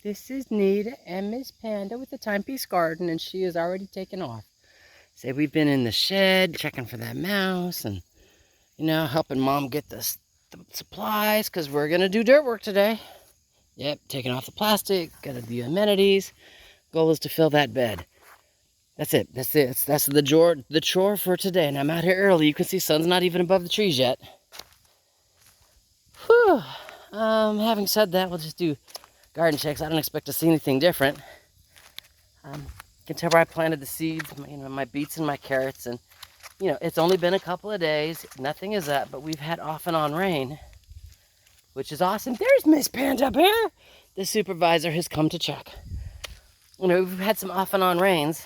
This is Nita and Miss Panda with the Timepiece Garden, and she is already taken off. Say we've been in the shed checking for that mouse and, helping Mom get the supplies because we're going to do dirt work today. Yep, taking off the plastic, got to do amenities. Goal is to fill that bed. That's it. That's it. That's the chore for today. And I'm out here early. You can see sun's not even above the trees yet. Whew. Having said that, we'll just do garden checks. I don't expect to see anything different. You can tell where I planted the seeds, my beets and my carrots, and it's only been a couple of days. Nothing is up, but we've had off and on rain, which is awesome. There's Miss Panda up here. The supervisor has come to check. We've had some off and on rains.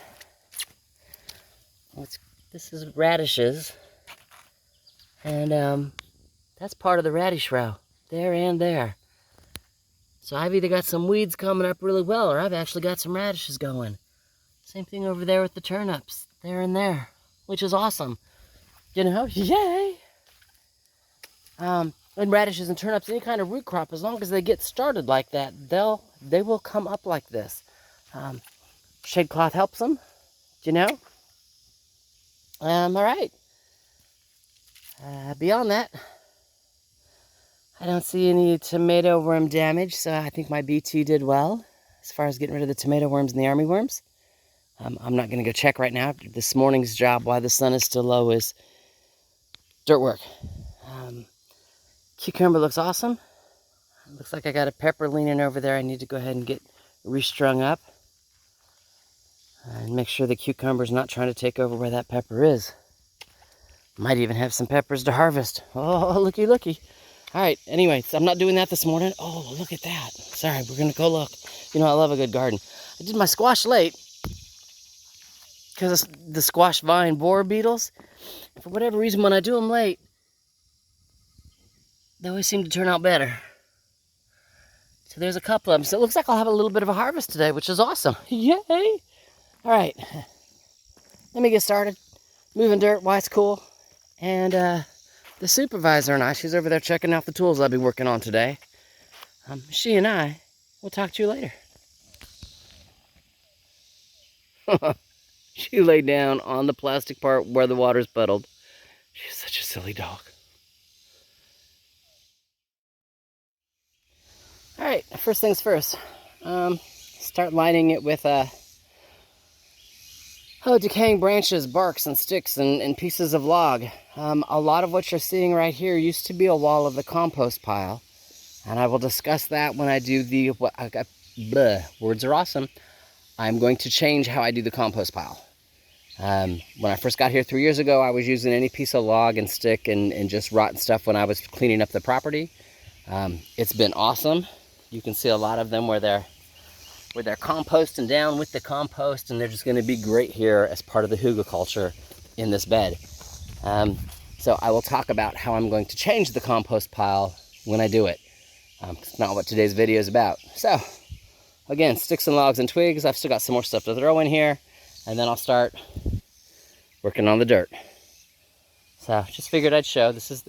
This is radishes, and that's part of the radish row, there and there. So I've either got some weeds coming up really well, or I've actually got some radishes going. Same thing over there with the turnips, there and there, which is awesome. Yay! And radishes and turnips, any kind of root crop, as long as they get started like that, they will come up like this. Shade cloth helps them, all right. Beyond that, I don't see any tomato worm damage, so I think my BT did well as far as getting rid of the tomato worms and the armyworms. I'm not going to go check right now. This morning's job, while the sun is still low, is dirt work. Cucumber looks awesome. Looks like I got a pepper leaning over there. I need to go ahead and get restrung up. And make sure the cucumber's not trying to take over where that pepper is. Might even have some peppers to harvest. Oh, looky, looky. All right, anyway, so I'm not doing that this morning. Oh, look at that. Sorry, we're going to go look. I love a good garden. I did my squash late because the squash vine borer beetles. For whatever reason, when I do them late, they always seem to turn out better. So there's a couple of them. So it looks like I'll have a little bit of a harvest today, which is awesome. Yay! All right, let me get started. Moving dirt while it's cool. And the supervisor and I, she's over there checking out the tools I'll be working on today. She and I will talk to you later. She laid down on the plastic part where the water's puddled. She's such a silly dog. All right, first things first. Start lining it with decaying branches, barks, and sticks, and pieces of log. A lot of what you're seeing right here used to be a wall of the compost pile. And I will discuss that when I do the, words are awesome. I'm going to change how I do the compost pile. When I first got here 3 years ago, I was using any piece of log and stick and just rotten stuff when I was cleaning up the property. It's been awesome. You can see a lot of them where they're composting down with the compost, and they're just going to be great here as part of the hugelkultur in this bed. So I will talk about how I'm going to change the compost pile when I do it. It's not what today's video is about. So again, sticks and logs and twigs. I've still got some more stuff to throw in here, and then I'll start working on the dirt. So just figured I'd show. This is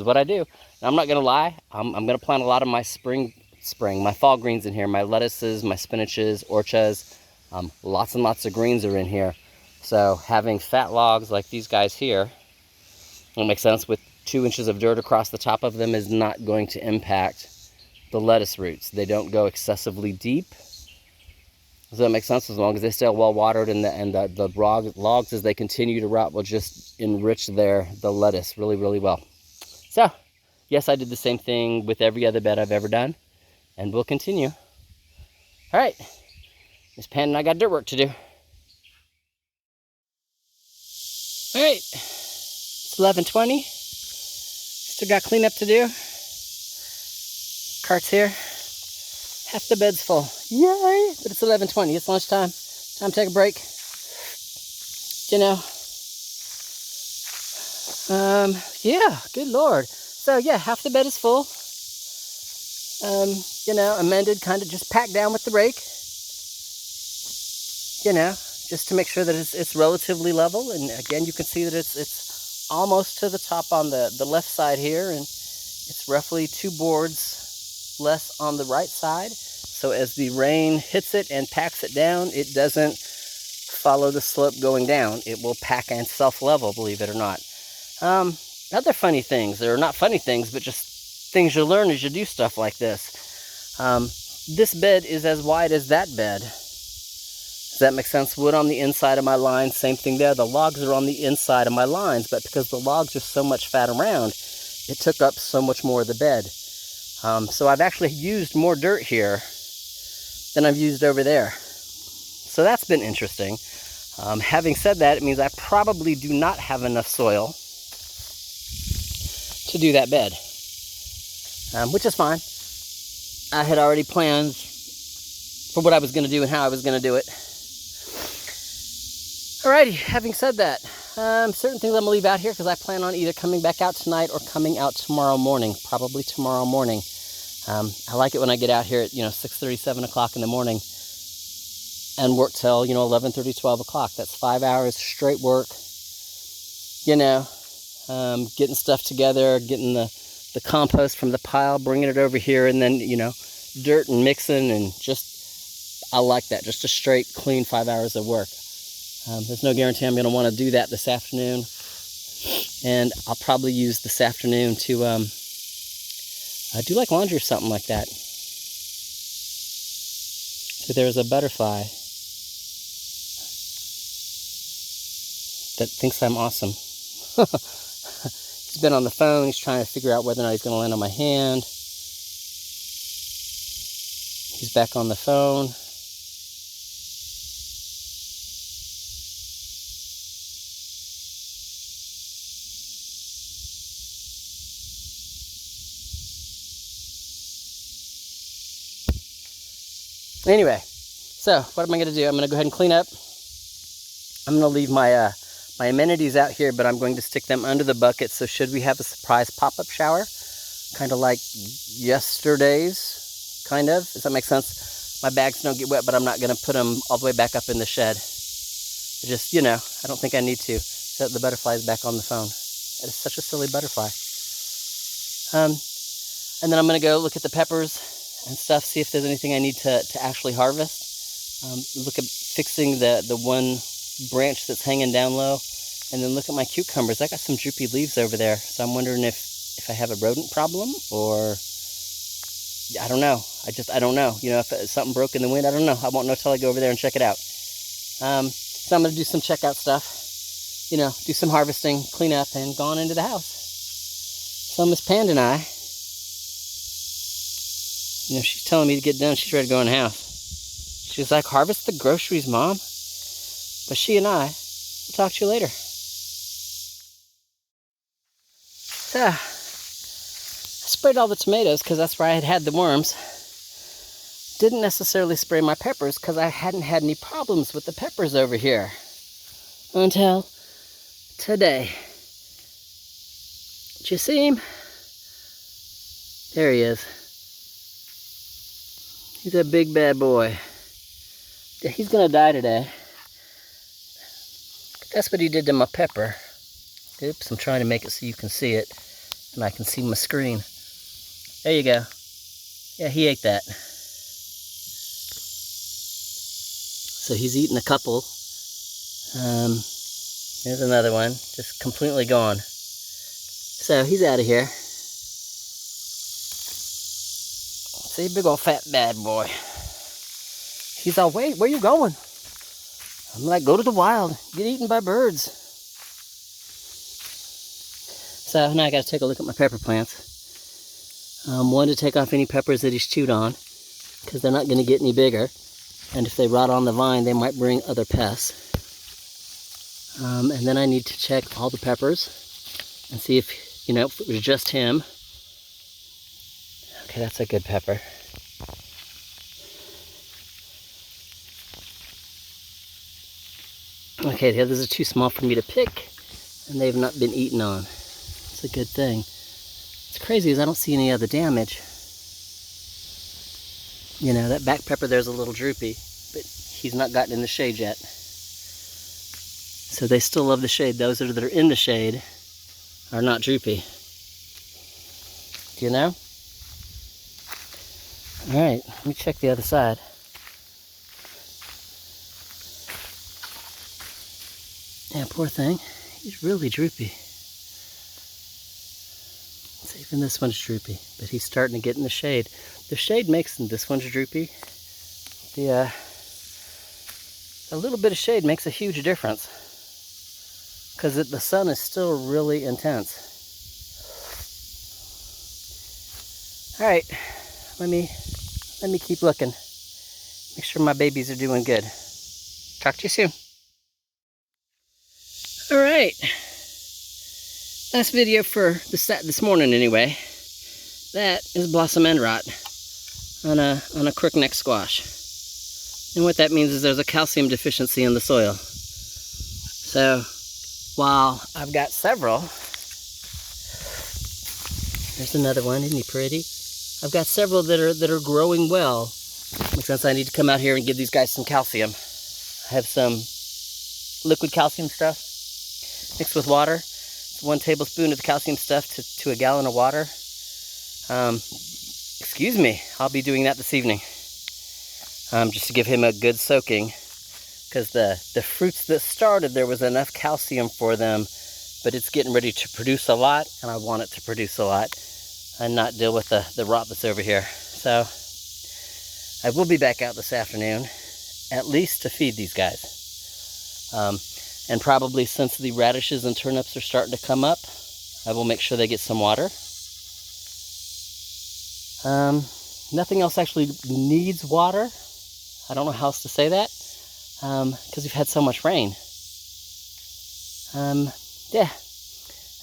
what I do. Now, I'm not going to lie. I'm going to plant a lot of my my fall greens in here, my lettuces, my spinaches, orchas. Lots and lots of greens are in here. So having fat logs like these guys here, will make sense, with 2 inches of dirt across the top of them is not going to impact the lettuce roots. They don't go excessively deep. Does that make sense? As long as they stay well watered, and the logs, as they continue to rot, will just enrich the lettuce really, really well. So, yes, I did the same thing with every other bed I've ever done, and we'll continue. All right, Miss Panda and I got dirt work to do. All right, it's 11:20. Still got cleanup to do. Cart's here. Half the bed's full. Yay! But it's 11:20. It's lunchtime. Time to take a break. Yeah, good Lord. So yeah, half the bed is full. Amended, kind of just packed down with the rake. Just to make sure that it's relatively level. And again, you can see that it's almost to the top on the left side here, and it's roughly 2 boards less on the right side. So as the rain hits it and packs it down, it doesn't follow the slope going down. It will pack and self-level, believe it or not. Other funny things, or not funny things, but just things you learn as you do stuff like this. This bed is as wide as that bed. Does that make sense? Wood on the inside of my lines, same thing there. The logs are on the inside of my lines, but because the logs are so much fat around, it took up so much more of the bed. So I've actually used more dirt here than I've used over there. So that's been interesting. Having said that, it means I probably do not have enough soil to do that bed, which is fine. I had already planned for what I was going to do and how I was going to do it. Alrighty, having said that, certain things I'm going to leave out here because I plan on either coming back out tonight or coming out tomorrow morning, probably tomorrow morning. I like it when I get out here at, 6:30, 7 o'clock in the morning and work till, 11:30, 12 o'clock. That's 5 hours straight work, getting stuff together, getting the compost from the pile, bringing it over here, and then, dirt and mixing, and just, I like that, just a straight, clean 5 hours of work. There's no guarantee I'm going to want to do that this afternoon, and I'll probably use this afternoon to do like laundry or something like that. So there's a butterfly that thinks I'm awesome. He's been on the phone. He's trying to figure out whether or not he's going to land on my hand. He's back on the phone. Anyway, so what am I going to do? I'm going to go ahead and clean up. I'm going to leave my my amenities out here, but I'm going to stick them under the bucket. So should we have a surprise pop-up shower, kind of like yesterday's, kind of, does that make sense? My bags don't get wet, but I'm not going to put them all the way back up in the shed. Just, I don't think I need to. So the butterfly's back on the phone. That is such a silly butterfly. And then I'm going to go look at the peppers and stuff, see if there's anything I need to actually harvest. Look at fixing the one branch that's hanging down low, and then look at my cucumbers. I got some droopy leaves over there, so I'm wondering if I have a rodent problem, or I don't know. I don't know. If something broke in the wind, I don't know. I won't know till I go over there and check it out. So I'm going to do some checkout stuff, do some harvesting, clean up, and go on into the house. So Miss Panda and I, she's telling me to get done. She's ready to go in the house. She's like, harvest the groceries, Mom. But she and I will talk to you later. So, I sprayed all the tomatoes because that's where I had the worms. Didn't necessarily spray my peppers because I hadn't had any problems with the peppers over here until today. Did you see him? There he is. He's a big bad boy. He's gonna die today. That's what he did to my pepper. Oops, I'm trying to make it so you can see it and I can see my screen. There you go. Yeah, he ate that. So he's eaten a couple. There's another one, just completely gone. So he's out of here. See, big old fat bad boy. He's all, wait, where you going? I'm like, go to the wild, get eaten by birds. So now I got to take a look at my pepper plants. One, to take off any peppers that he's chewed on, because they're not going to get any bigger. And if they rot on the vine, they might bring other pests. And then I need to check all the peppers and see if, if it was just him. Okay, that's a good pepper. Okay, the others are too small for me to pick, and they've not been eaten on. It's a good thing. What's crazy is I don't see any other damage. That back pepper there's a little droopy, but he's not gotten in the shade yet. So they still love the shade. Those that are in the shade are not droopy. All right, let me check the other side. Yeah, poor thing. He's really droopy. Even this one's droopy, but he's starting to get in the shade. The shade makes this one's droopy. A little bit of shade makes a huge difference because the sun is still really intense. All right, let me keep looking. Make sure my babies are doing good. Talk to you soon. All right. Last video for this morning anyway. That is blossom end rot on a crookneck squash. And what that means is there's a calcium deficiency in the soil. So while I've got several, there's another one, isn't he pretty? I've got several that are growing well. Makes sense I need to come out here and give these guys some calcium. I have some liquid calcium stuff mixed with water. 1 tablespoon of the calcium stuff to a gallon of water. Excuse me, I'll be doing that this evening. Just to give him a good soaking. Because the fruits that started, there was enough calcium for them, but it's getting ready to produce a lot, and I want it to produce a lot and not deal with the rot that's over here. So I will be back out this afternoon, at least to feed these guys. And probably since the radishes and turnips are starting to come up, I will make sure they get some water. Nothing else actually needs water. I don't know how else to say that, because we've had so much rain. Yeah.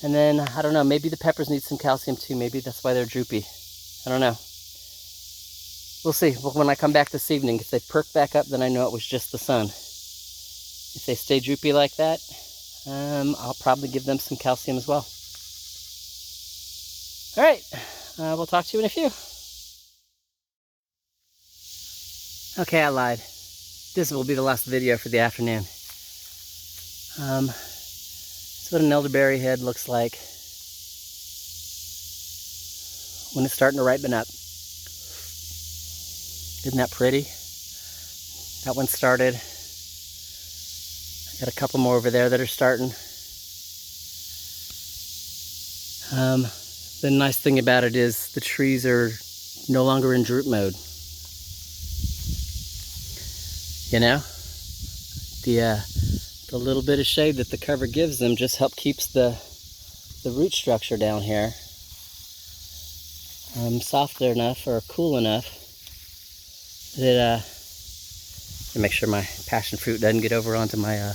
And then, I don't know, maybe the peppers need some calcium too. Maybe that's why they're droopy. I don't know. We'll see. When I come back this evening, if they perk back up, then I know it was just the sun. If they stay droopy like that, I'll probably give them some calcium as well. All right, we'll talk to you in a few. Okay, I lied. This will be the last video for the afternoon. That's what an elderberry head looks like when it's starting to ripen up. Isn't that pretty? That one started. Got a couple more over there that are starting. The nice thing about it is the trees are no longer in droop mode. You know? The little bit of shade that the cover gives them just keeps the root structure down here soft enough or cool enough that to make sure my passion fruit doesn't get over onto my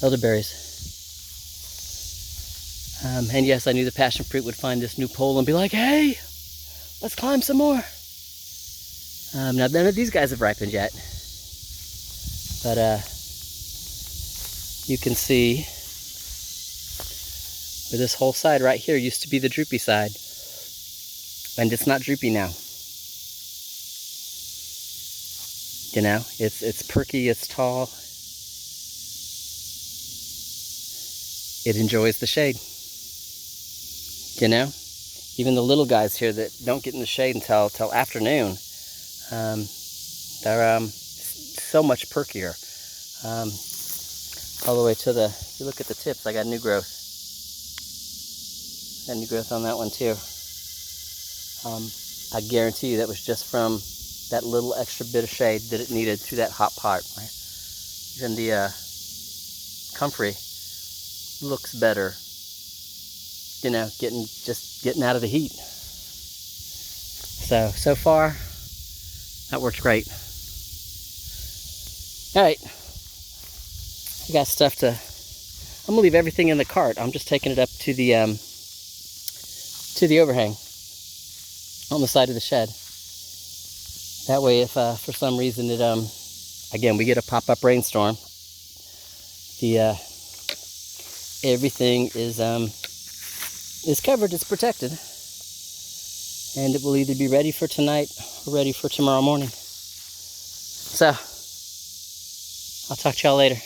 elderberries. And yes, I knew the passion fruit would find this new pole and be like, hey, let's climb some more. Now none of these guys have ripened yet, but you can see where this whole side right here used to be the droopy side, and it's not droopy now. You know, it's perky, it's tall. It enjoys the shade. You know, even the little guys here that don't get in the shade until afternoon, they're so much perkier. All the way to if you look at the tips, I got new growth. Got new growth on that one too. I guarantee you that was just from that little extra bit of shade that it needed through that hot part. Right? Even the comfrey looks better, you know, getting out of the heat. So far, that works great. All right, I got stuff I'm gonna leave everything in the cart. I'm just taking it up to the overhang on the side of the shed. That way, if for some reason it again we get a pop-up rainstorm, everything is covered, it's protected, and it will either be ready for tonight or ready for tomorrow morning. So I'll talk to y'all later.